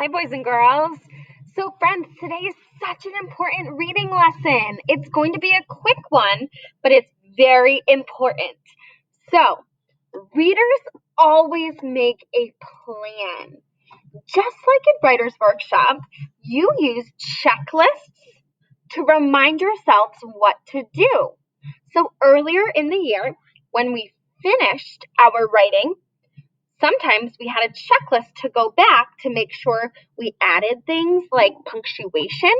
Hi, boys and girls. So, friends, today is such an important reading lesson. It's going to be a quick one, but it's very important. So, readers always make a plan. Just like in Writer's Workshop, you use checklists to remind yourselves what to do. So, earlier in the year, when we finished our writing, sometimes we had a checklist to go back to make sure we added things like punctuation,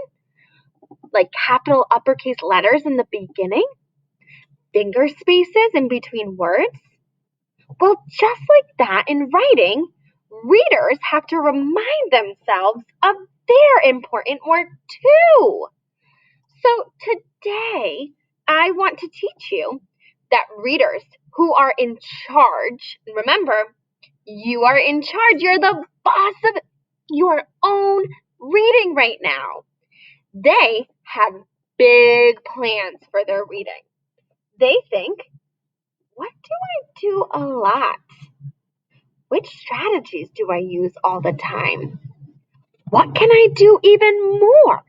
like capital uppercase letters in the beginning, finger spaces in between words. Well, just like that in writing, readers have to remind themselves of their important work too. So today, I want to teach you that readers who are in charge, remember, you are in charge. You're the boss of your own reading right now. They have big plans for their reading. They think, what do I do a lot? Which strategies do I use all the time? What can I do even more?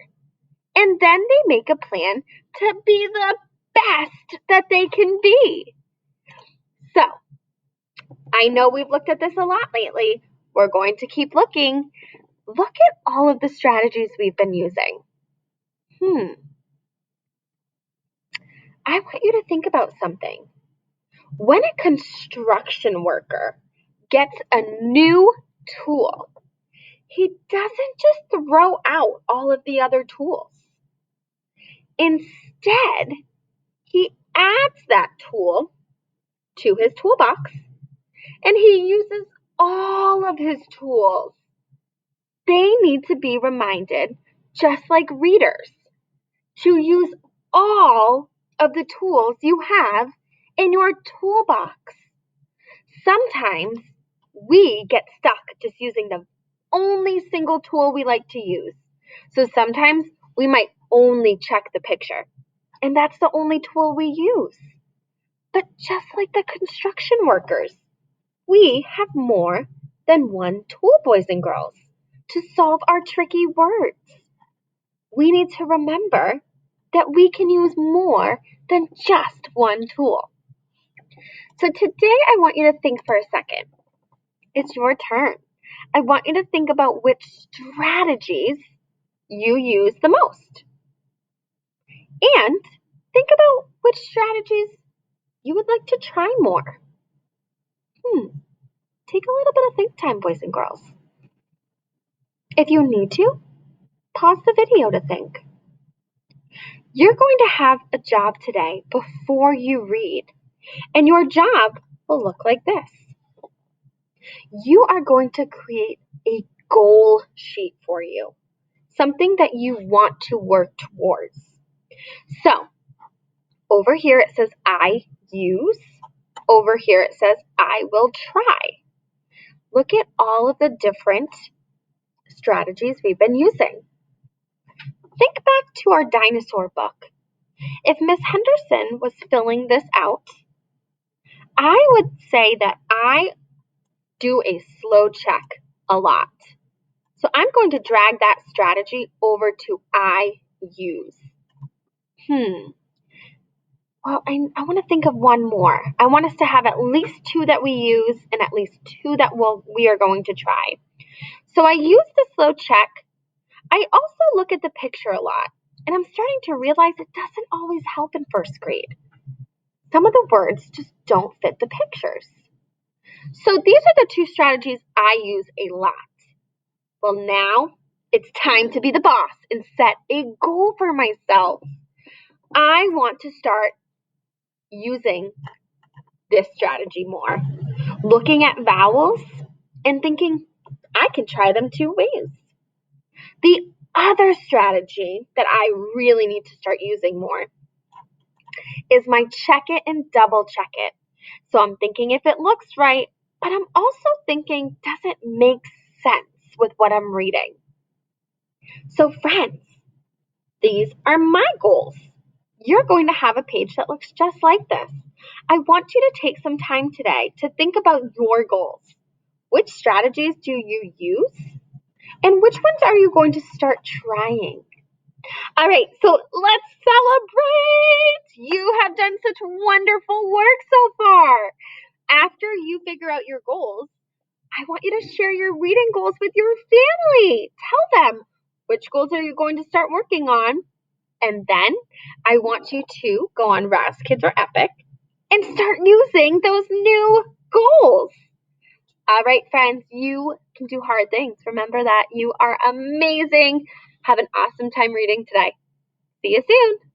And then they make a plan to be the best that they can be. So, I know we've looked at this a lot lately. We're going to keep looking. Look at all of the strategies we've been using. I want you to think about something. When a construction worker gets a new tool, he doesn't just throw out all of the other tools. Instead, he adds that tool to his toolbox and he uses all of his tools. They need to be reminded, just like readers, to use all of the tools you have in your toolbox. Sometimes we get stuck just using the only single tool we like to use. So sometimes we might only check the picture, and that's the only tool we use. But just like the construction workers, we have more than one tool, boys and girls, to solve our tricky words. We need to remember that we can use more than just one tool. So today I want you to think for a second. It's your turn. I want you to think about which strategies you use the most. And think about which strategies you would like to try more. Take a little bit of think time, boys and girls. If you need to, pause the video to think. You're going to have a job today before you read, and your job will look like this. You are going to create a goal sheet for you, something that you want to work towards. So, over here it says I use. Over here it says I will try. Look at all of the different strategies we've been using. Think back to our dinosaur book. If Miss Henderson was filling this out, I would say that I do a slow check a lot. So I'm going to drag that strategy over to I use. Well, I want to think of one more. I want us to have at least two that we use and at least two that we are going to try. So I use the slow check. I also look at the picture a lot, and I'm starting to realize it doesn't always help in first grade. Some of the words just don't fit the pictures. So these are the two strategies I use a lot. Well, now it's time to be the boss and set a goal for myself. I want to start using this strategy more. Looking at vowels and thinking, I can try them two ways. The other strategy that I really need to start using more is my check it and double check it. So I'm thinking if it looks right, but I'm also thinking, does it make sense with what I'm reading? So friends, these are my goals. You're going to have a page that looks just like this. I want you to take some time today to think about your goals. Which strategies do you use? And which ones are you going to start trying? All right, so let's celebrate! You have done such wonderful work so far. After you figure out your goals, I want you to share your reading goals with your family. Tell them which goals are you going to start working on. And then I want you to go on Raz Kids or Epic and start using those new goals. All right, friends, you can do hard things. Remember that. You are amazing. Have an awesome time reading today. See you soon.